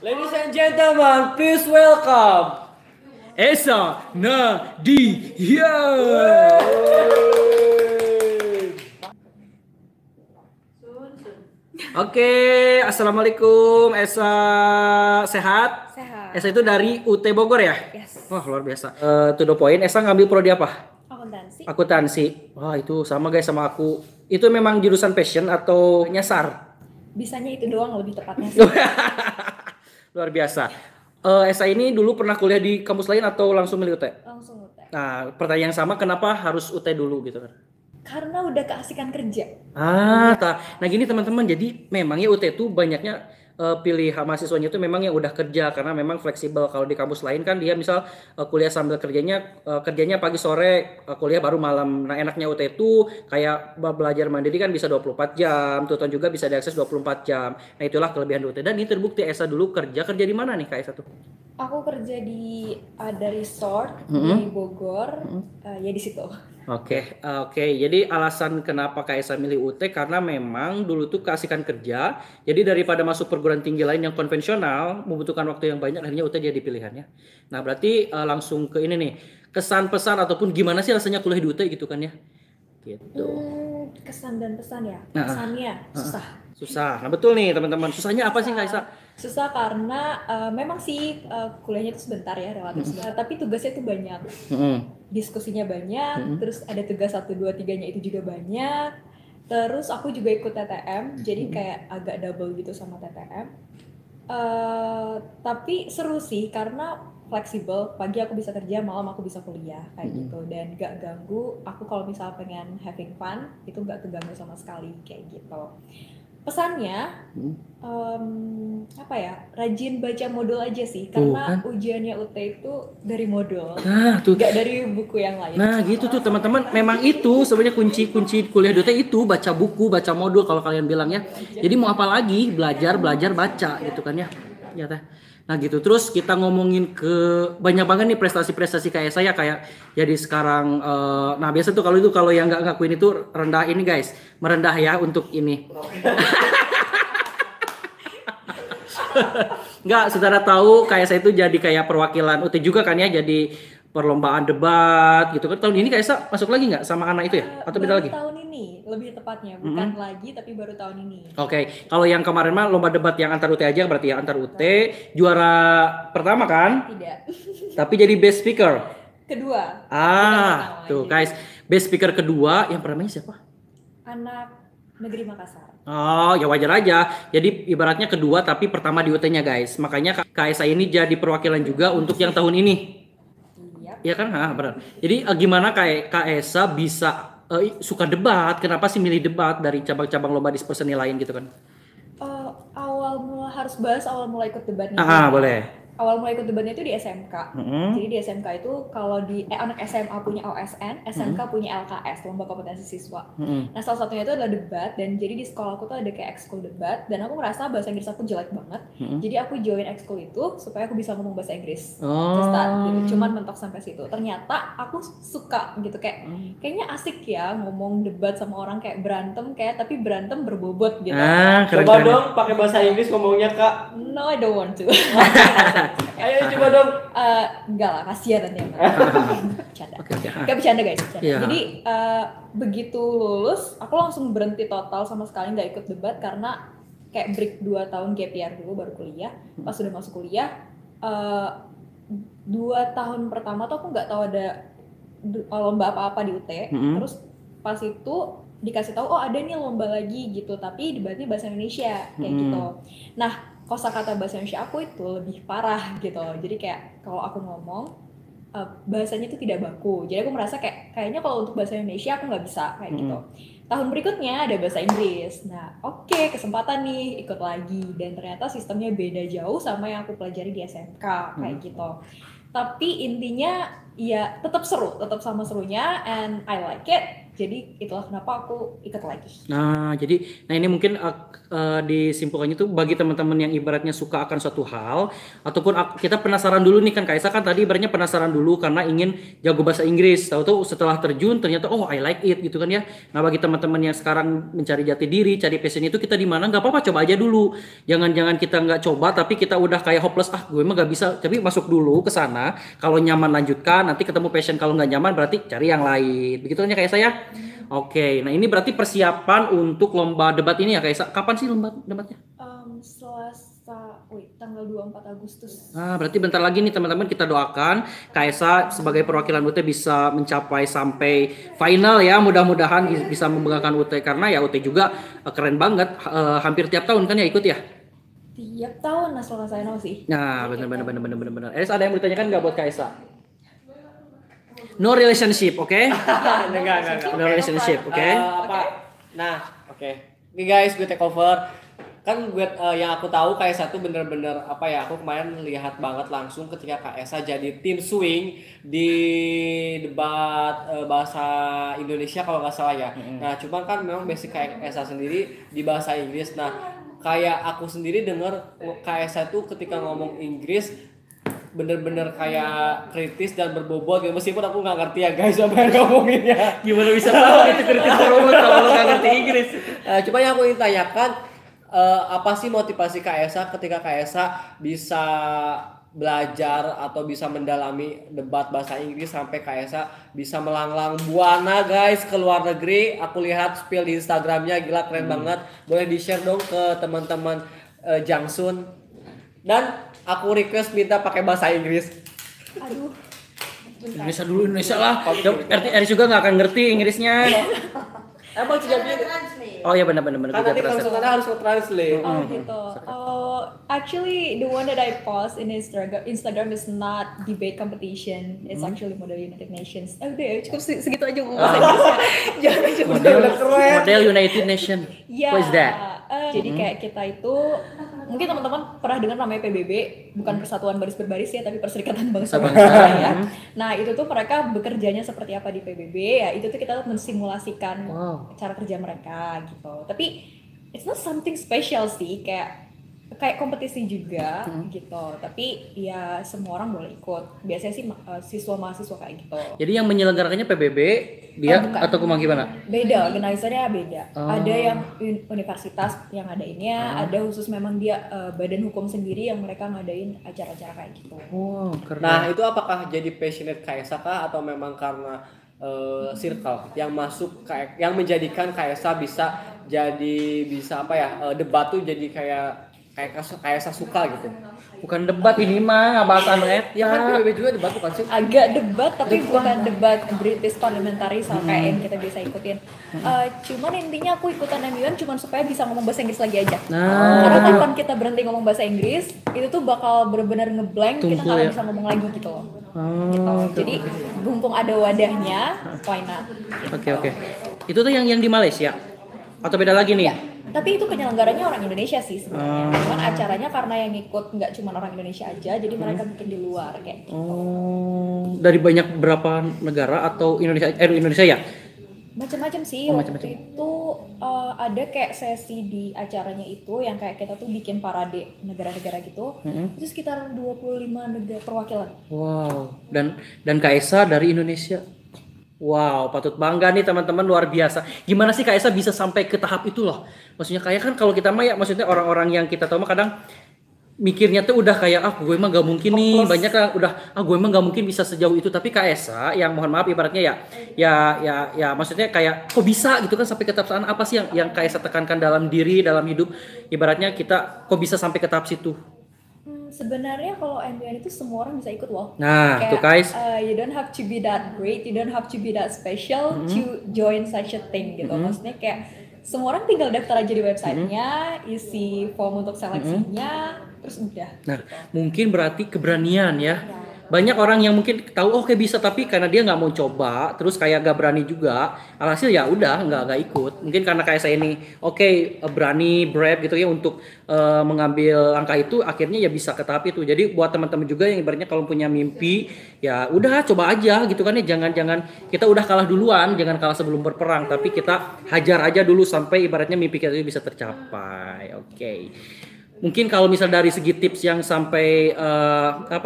Ladies and gentlemen, please welcome Esa Nadia. Oke, assalamualaikum Esa, sehat? Sehat. Esa itu dari UT Bogor ya? Yes. Wah, luar biasa. To the point, Esa ngambil prodi apa? Akuntansi. Akuntansi. Wah, itu sama guys sama aku. Itu memang jurusan passion atau nyasar? Bisanya itu doang lebih tepatnya sih. Luar biasa. Esa ini dulu pernah kuliah di kampus lain atau langsung milih UT? Langsung UT. Nah, pertanyaan yang sama, kenapa harus UT dulu gitu kan? Karena udah keasikan kerja. Nah gini teman-teman, jadi memang ya UT itu banyaknya pilih mahasiswanya itu memang yang udah kerja karena memang fleksibel. Kalau di kampus lain kan dia misal kuliah sambil kerjanya pagi sore, kuliah baru malam. Nah enaknya UT itu kayak belajar mandiri kan bisa 24 jam, tutor juga bisa diakses 24 jam. Nah itulah kelebihan UT, dan ini terbukti Esa dulu kerja di mana nih Kak Esa tuh? Aku kerja di ada resort di Bogor, ya di situ. Oke. Jadi alasan kenapa Kak Esa milih UT karena memang dulu tuh keasikan kerja. Jadi daripada masuk perguruan tinggi lain yang konvensional membutuhkan waktu yang banyak, akhirnya UT jadi pilihannya. Nah berarti langsung ke ini nih, kesan pesan ataupun gimana sih rasanya kuliah di UT gitu kan ya? Gitu. Kesan dan pesan ya. Kesannya susah. Nah betul nih teman-teman. Susahnya apa sih Kak Esa? Susah karena memang sih kuliahnya itu sebentar ya, relatif sebentar. Tapi tugasnya tuh banyak. Diskusinya banyak, terus ada tugas 1, 2, 3-nya itu juga banyak. Terus aku juga ikut TTM, jadi kayak agak double gitu sama TTM. Tapi seru sih karena fleksibel, pagi aku bisa kerja, malam aku bisa kuliah kayak gitu, dan gak ganggu. Aku kalau misalnya pengen having fun itu gak keganggu sama sekali kayak gitu. Pesannya apa ya, rajin baca modul aja sih, karena ujiannya UT itu dari modul, gak dari buku yang lain. Nah gitu tuh teman-teman, memang itu sebenarnya kunci kuliah di UT itu baca buku, baca modul kalau kalian bilang ya. Jadi mau apa lagi, belajar baca gitu kan ya. Ya teh. Nah gitu, terus kita ngomongin ke banyak banget nih prestasi kayak saya, kayak jadi sekarang nah biasa tuh kalau yang nggak ngakuin itu rendah ini guys, merendah ya untuk ini. Nggak, saudara tahu kayak saya itu jadi kayak perwakilan UT juga kan ya, jadi perlombaan debat gitu kan. Tahun ini Kaisa masuk lagi nggak sama anak itu ya? Atau beda lagi? Tahun ini, lebih tepatnya bukan lagi tapi baru tahun ini. Oke. Kalau yang kemarin mah lomba debat yang antar UT aja berarti ya, antar UT. Juara pertama kan? Tidak. Tapi jadi best speaker. Kedua. Tuh guys, best speaker kedua, yang pertamanya siapa? Anak Negeri Makassar. Oh, ya wajar aja. Jadi ibaratnya kedua tapi pertama di UT-nya guys. Makanya KSA ini jadi perwakilan juga untuk yang tahun ini. Iya kan? Benar. Jadi gimana kayak KSA bisa suka debat? Kenapa sih milih debat dari cabang-cabang lomba disperseni lain gitu kan? Harus bahas awal mulai ikut debatnya. Boleh. Awal mulai ikut debatnya itu di SMK. Jadi di SMK itu kalau di anak SMA punya OSN, SMK punya LKS, lomba kompetensi siswa. Nah salah satunya itu adalah debat, dan jadi di sekolah aku tuh ada kayak ekskul debat, dan aku ngerasa bahasa Inggris aku jelek banget. Jadi aku join ekskul itu supaya aku bisa ngomong bahasa Inggris. Gitu. Cuman mentok sampai situ. Ternyata aku suka gitu, kayaknya asik ya ngomong debat sama orang, kayak berantem tapi berantem berbobot gitu. Coba dong pakai bahasa Inggris ngomongnya Kak. No, I don't want to. Ayo coba dong. Enggak lah, kasihan nanti. Bercanda. Gak bercanda guys, bercanda. Yeah. Jadi begitu lulus, aku langsung berhenti total sama sekali nggak ikut debat, karena kayak break 2 tahun gap year dulu baru kuliah. Pas sudah masuk kuliah, 2 tahun pertama tuh aku nggak tahu ada lomba apa-apa di UT. Terus pas itu dikasih tahu, oh ada nih lomba lagi gitu, tapi debatnya bahasa Indonesia kayak gitu. Nah kosakata bahasa Indonesia aku itu lebih parah gitu, jadi kayak kalau aku ngomong bahasanya itu tidak baku, jadi aku merasa kayaknya kalau untuk bahasa Indonesia aku nggak bisa kayak gitu. Tahun berikutnya ada bahasa Inggris, nah oke, kesempatan nih ikut lagi, dan ternyata sistemnya beda jauh sama yang aku pelajari di SMK kayak gitu. Tapi intinya ya tetap seru, tetap sama serunya, and I like it. Jadi itulah kenapa aku ikut lagi. Nah, ini mungkin disimpulkannya tuh bagi teman-teman yang ibaratnya suka akan suatu hal ataupun kita penasaran dulu nih kan Kaisa kan tadi ibaratnya penasaran dulu karena ingin jago bahasa Inggris. Tahu-tahu setelah terjun ternyata oh I like it gitu kan ya. Nah, bagi teman-teman yang sekarang mencari jati diri, cari passion itu kita di mana nggak apa-apa coba aja dulu. Jangan kita nggak coba tapi kita udah kayak hopeless gue emang nggak bisa. Tapi masuk dulu ke sana. Kalau nyaman lanjutkan, nanti ketemu passion. Kalau nggak nyaman berarti cari yang lain. Begitu kan ya kayak saya. Oke, nah ini berarti persiapan untuk lomba debat ini ya Kaisa. Kapan sih lomba debatnya? Tanggal 24 Agustus. Nah, berarti bentar lagi nih teman-teman kita doakan Kaisa sebagai perwakilan UT bisa mencapai sampai final ya. Mudah-mudahan bisa membanggakan UT karena ya UT juga keren banget. Hampir tiap tahun kan ya ikut ya? Tiap tahun asal saya tahu sih. Nah, benar. Ada yang mau ditanyakan nggak buat Kaisa? No relationship, oke? Enggak. No relationship, oke? Nah, oke. Ini guys, gue take over. Kan gue yang aku tahu Kaisa tuh bener-bener apa ya? Aku kemarin lihat banget langsung ketika Kaisa jadi tim swing di debat bahasa Indonesia kalau nggak salah ya. Nah, cuman kan memang basic Kaisa sendiri di bahasa Inggris. Nah, kayak aku sendiri denger Kaisa tuh ketika ngomong Inggris bener-bener kayak kritis dan berbobot gitu. Meskipun aku nggak ngerti ya guys apa yang ngomonginnya. Gimana bisa tahu itu kritis berbobot kalau lo nggak ngerti Inggris? Cuma yang aku ingin tanyakan apa sih motivasi Kaisa ketika Kaisa bisa belajar atau bisa mendalami debat bahasa Inggris sampai Kaisa bisa melanglang buana guys ke luar negeri. Aku lihat spill di Instagramnya gila keren banget. Boleh di-share dong ke teman-teman Jangsun. Dan aku request minta pakai bahasa Inggris. Aduh. Indonesia lah. Eris juga nggak akan ngerti Inggrisnya. Emang tidak Oh ya benar. Kan nanti kalau misalnya harus translate. Oh gitu. Actually, the one that I post in Instagram is not debate competition. It's actually Model United Nations. Udah cukup segitu aja bahasa Inggrisnya. Jangan coba. Model United Nation. Yeah. What is that? Jadi kayak kita itu mungkin teman-teman pernah dengar namanya PBB, bukan Persatuan Baris Berbaris ya, tapi Perserikatan Bangsa-Bangsa ya. Nah, itu tuh mereka bekerjanya seperti apa di PBB ya, itu tuh kita mensimulasikan cara kerja mereka gitu. Tapi it's not something special sih, kayak kompetisi juga gitu. Tapi ya semua orang boleh ikut. Biasanya sih siswa-mahasiswa kayak gitu. Jadi yang menyelenggarakannya PBB dia atau cuma gimana? Beda, organizernya beda. Ada yang universitas yang ngadainnya, ada khusus memang dia badan hukum sendiri yang mereka ngadain acara-acara kayak gitu. Keren. Nah, itu apakah jadi passionate Kaisa kah atau memang karena circle yang masuk yang menjadikan Kaisa bisa apa ya? Debat tuh jadi kayak suka gitu. Bukan debat ini mah, bahasa net. Ya kan PBB juga debat bukan sih? Agak debat tapi bukan debat British parliamentary sama kayak yang kita biasa ikutin. Cuman intinya aku ikutan MUN cuman supaya bisa ngomong bahasa Inggris lagi aja. Karena kapan kita berhenti ngomong bahasa Inggris, itu tuh bakal benar-benar ngeblank, kita nggak bisa ngomong lagi gitu loh. Gitu. Jadi mumpung ada wadahnya, why not? Oke. Itu tuh yang di Malaysia atau beda lagi nih? Ya. Tapi itu penyelenggaranya orang Indonesia sih sebenarnya. Cuman acaranya karena yang ikut nggak cuma orang Indonesia aja, jadi mereka bikin di luar kayak gitu. Dari banyak berapa negara atau Indonesia ya? Macam-macam sih. Waktu itu ada kayak sesi di acaranya itu yang kayak kita tuh bikin parade negara-negara gitu. Itu sekitar 25 negara perwakilan. Wow. Dan Kaisa dari Indonesia. Wow, patut bangga nih teman-teman, luar biasa. Gimana sih Kaisa bisa sampai ke tahap itu loh? Maksudnya kayak kan kalau kita mah ya, maksudnya orang-orang yang kita tahu mah kadang mikirnya tuh udah kayak gue emang gak mungkin nih, banyak kan udah gue emang gak mungkin bisa sejauh itu. Tapi Kaisa yang mohon maaf ibaratnya ya maksudnya kayak kok bisa gitu kan sampai ke tahap sana. Apa sih yang Kaisa tekankan dalam diri, dalam hidup, ibaratnya kita kok bisa sampai ke tahap situ? Sebenarnya kalau MUN itu semua orang bisa ikut loh. Nah, kayak, tuh guys. You don't have to be that great, you don't have to be that special to join such a thing gitu. Maksudnya kayak semua orang tinggal daftar aja di websitenya, isi form untuk seleksinya, terus udah. Nah, mungkin berarti keberanian ya. banyak orang yang mungkin tahu oke bisa tapi karena dia nggak mau coba terus kayak gak berani juga alhasil ya udah nggak ikut mungkin karena kayak saya ini oke berani brave gitu ya untuk mengambil langkah itu akhirnya ya bisa ke tahap itu jadi buat teman-teman juga yang ibaratnya kalau punya mimpi ya udah coba aja gitu kan ya jangan kita udah kalah duluan jangan kalah sebelum berperang tapi kita hajar aja dulu sampai ibaratnya mimpi kita itu bisa tercapai oke. Mungkin kalau misal dari segi tips yang sampai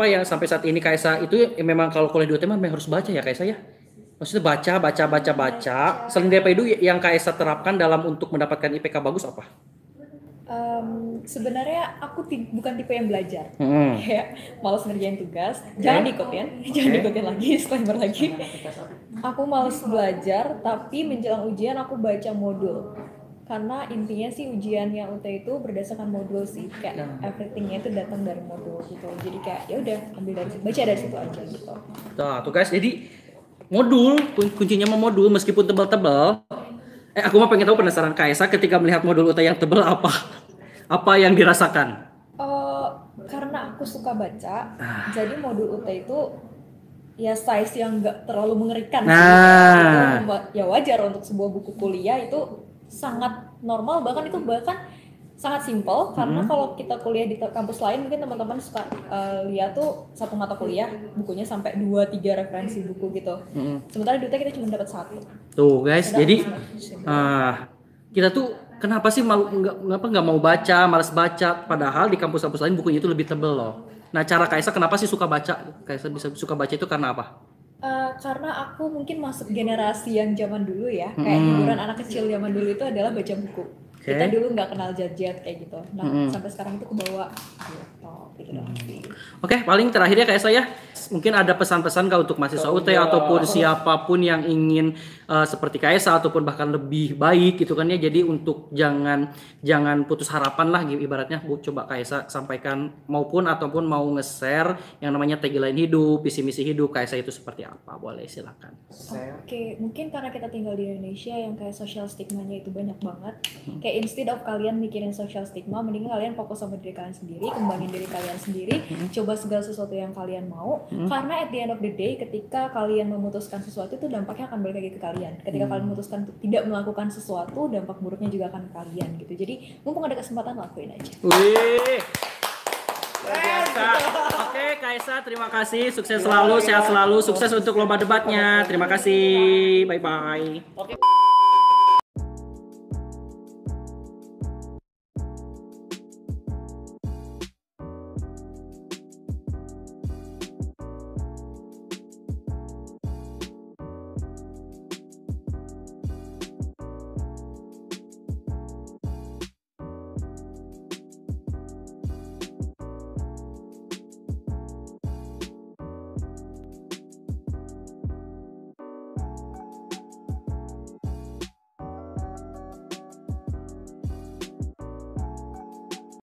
yang sampai saat ini Kaisa itu memang kalau kuliah di UT memang harus baca ya Kaisa ya. Maksudnya baca. Selain dari itu yang Kaisa terapkan dalam untuk mendapatkan IPK bagus apa? Sebenarnya aku bukan tipe yang belajar, kayak malas ngerjain tugas, jangan diikutin lagi, disclaimer lagi. Aku malas belajar, tapi menjelang ujian aku baca modul. Karena intinya sih ujian yang UT itu berdasarkan modul sih, kayak everythingnya itu datang dari modul gitu. Jadi kayak ya udah ambil dari situ, baca dari situ aja gitu. Nah, tuh guys, jadi modul kuncinya mau modul meskipun tebal-tebal. Aku mah pengen tahu penasaran Kaisa ketika melihat modul UT yang tebal apa yang dirasakan? Karena aku suka baca, jadi modul UT itu ya size yang nggak terlalu mengerikan. Ya wajar untuk sebuah buku kuliah itu sangat normal bahkan sangat simpel karena kalau kita kuliah di kampus lain mungkin teman-teman suka lihat tuh satu mata kuliah bukunya sampai 2-3 referensi buku gitu. Sementara di UT kita cuma dapat 1. Tuh guys, jadi kita tuh kenapa sih nggak mau baca, malas baca padahal di kampus-kampus lain bukunya itu lebih tebel loh. Nah, cara Kaisa kenapa sih suka baca? Kaisa bisa suka baca itu karena apa? Karena aku mungkin masuk generasi yang zaman dulu ya, kayak hiburan anak kecil zaman dulu itu adalah baca buku. Kita dulu nggak kenal gadget kayak gitu. Nah, sampai sekarang itu kebawa gitu doang sih. Oke, paling terakhirnya kayak saya mungkin ada pesan-pesan nggak untuk mahasiswa UT ataupun siapapun yang ingin seperti Kaisa ataupun bahkan lebih baik gitu kan ya. Jadi untuk jangan putus harapan lah ibaratnya Bu, coba Kaisa sampaikan ataupun mau nge-share yang namanya tagline hidup, visi misi hidup Kaisa itu seperti apa? Boleh silakan. Oke, mungkin karena kita tinggal di Indonesia yang kayak social stigma-nya itu banyak banget. Kayak instead of kalian mikirin social stigma, mending kalian fokus sama diri kalian sendiri, kembangin diri kalian sendiri, coba segala sesuatu yang kalian mau. Karena at the end of the day, ketika kalian memutuskan sesuatu itu dampaknya akan balik lagi ke kalian. Ketika kalian memutuskan untuk tidak melakukan sesuatu, dampak buruknya juga akan ke kalian gitu. Jadi mumpung ada kesempatan lakuin aja. Wih. Biasa. Oke, Kaisa, terima kasih. Sukses selalu, sehat selalu. Sukses untuk lomba debatnya. Terima kasih. Bye bye.